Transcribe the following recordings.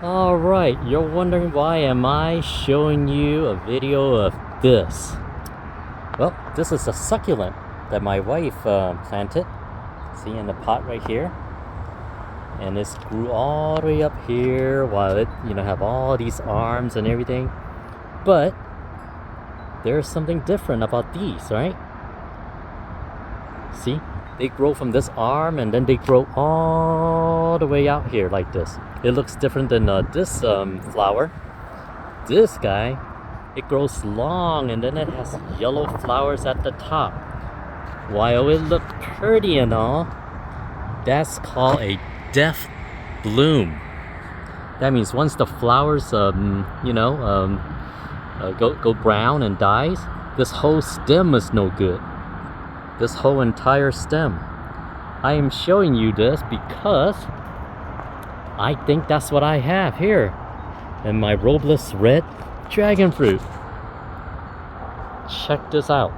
Alright, you're wondering why am I showing you a video of this? Well, this is a succulent that my wife planted. See in the pot right here. And this grew all the way up here while it, have all these arms and everything. But there's something different about these, right? See? They grow from this arm and then they grow all the way out here like this. It looks different than this flower. This guy, it grows long and then it has yellow flowers at the top. While it looks pretty and all, that's called a death bloom. That means once the flowers, go brown and dies, this whole stem is no good. This whole entire stem. I am showing you this because I think that's what I have here in my Robles red dragon fruit. Check this out.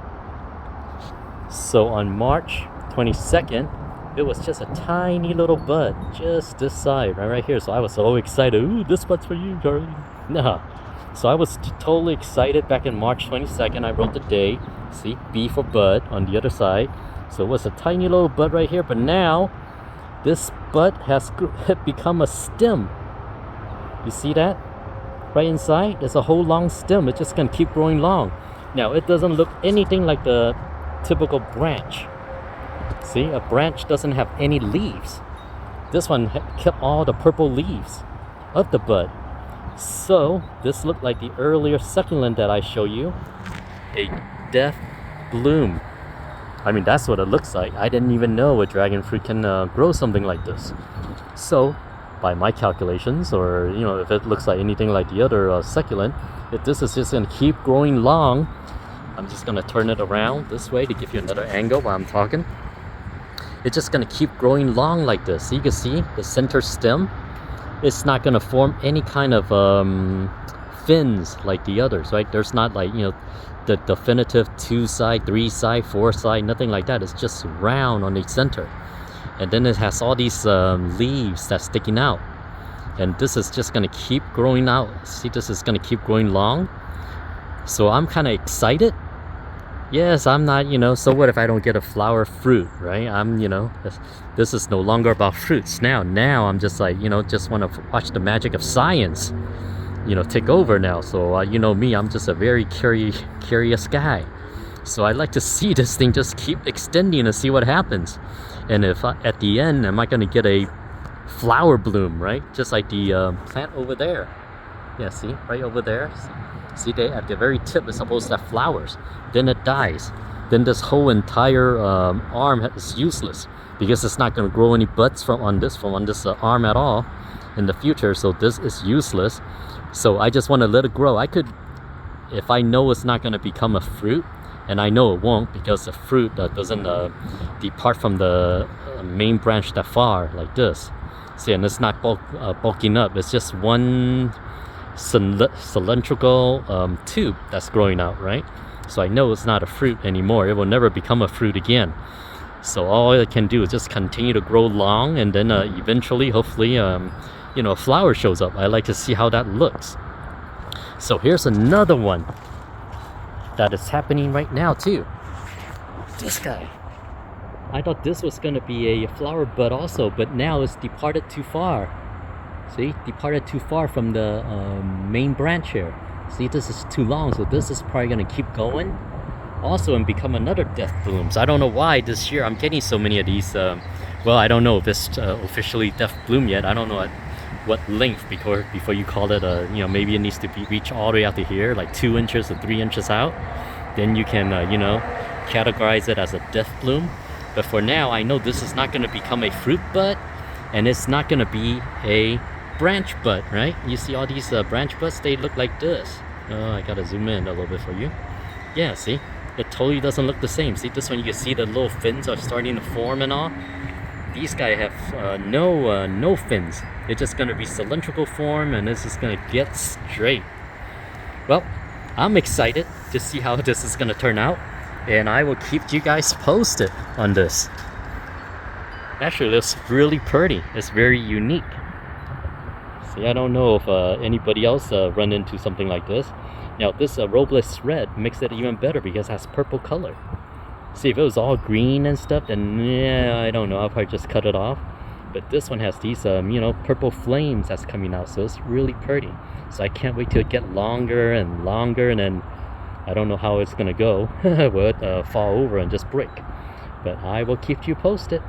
So on March 22nd, it was just a tiny little bud, just this side, right here. So I was so excited. Ooh, this bud's for you, Charlie. Nah. So I was totally excited back in March 22nd. I wrote the day. See, B for bud on the other side. So it was a tiny little bud right here. But now, this bud has become a stem. You see that? Right inside, there's a whole long stem. It's just going to keep growing long. Now, it doesn't look anything like the typical branch. See, a branch doesn't have any leaves. This one kept all the purple leaves of the bud. So, this looked like the earlier succulent that I showed you. A death bloom. I mean, that's what it looks like. I didn't even know a dragon fruit can grow something like this. So, by my calculations, or if it looks like anything like the other succulent, if this is just going to keep growing long, I'm just going to turn it around this way to give you another angle while I'm talking. It's just going to keep growing long like this. So you can see the center stem. It's not going to form any kind of fins like the others, right? There's not like, the definitive 2-side, 3-side, 4-side, nothing like that. It's just round on the center. And then it has all these leaves that's sticking out. And this is just going to keep growing out. See, this is going to keep growing long. So I'm kind of excited. Yes, I'm not, so what if I don't get a flower fruit, right? This is no longer about fruits. Now I'm just like, just want to watch the magic of science, take over now. So, me, I'm just a very curious guy. So I like to see this thing just keep extending and see what happens. And if at the end, am I going to get a flower bloom, right? Just like the plant over there. Yeah, see, right over there. See, they at the very tip is supposed to have flowers. Then it dies. Then this whole entire arm is useless because it's not going to grow any buds from on this arm at all in the future. So this is useless. So I just want to let it grow. I could, if I know it's not going to become a fruit, and I know it won't because the fruit doesn't depart from the main branch that far like this. See, and it's not bulking up. It's just one cylindrical tube that's growing out, right? So I know it's not a fruit anymore. It will never become a fruit again. So all it can do is just continue to grow long, and then eventually, hopefully, a flower shows up. I like to see how that looks. So here's another one that is happening right now too. This guy. I thought this was going to be a flower bud also, but now it's departed too far. See, departed too far from the main branch here. See, this is too long, so this is probably going to keep going also and become another death bloom. So I don't know why this year I'm getting so many of these. Well, I don't know if it's officially death bloom yet. I don't know at what length before you call it maybe it needs to be reach all the way out to here, like 2 inches or 3 inches out. Then you can categorize it as a death bloom. But for now, I know this is not going to become a fruit bud, and it's not going to be a branch bud, right? You see all these branch buds, they look like this. Oh, I gotta zoom in a little bit for you. Yeah, see, it totally doesn't look the same. See, this one you can see the little fins are starting to form and all. These guys have no fins. It's just gonna be cylindrical form, and it's just gonna get straight. Well, I'm excited to see how this is gonna turn out, and I will keep you guys posted on this. Actually, it looks really pretty. It's very unique. See, I don't know if anybody else run into something like this. Now this Robles red makes it even better because it has purple color. See, if it was all green and stuff, then yeah, I don't know, I'll probably just cut it off. But this one has these, you know, purple flames that's coming out, so it's really pretty. So I can't wait till it get longer and longer, and then I don't know how it's gonna go. Will it fall over and just break? But I will keep you posted.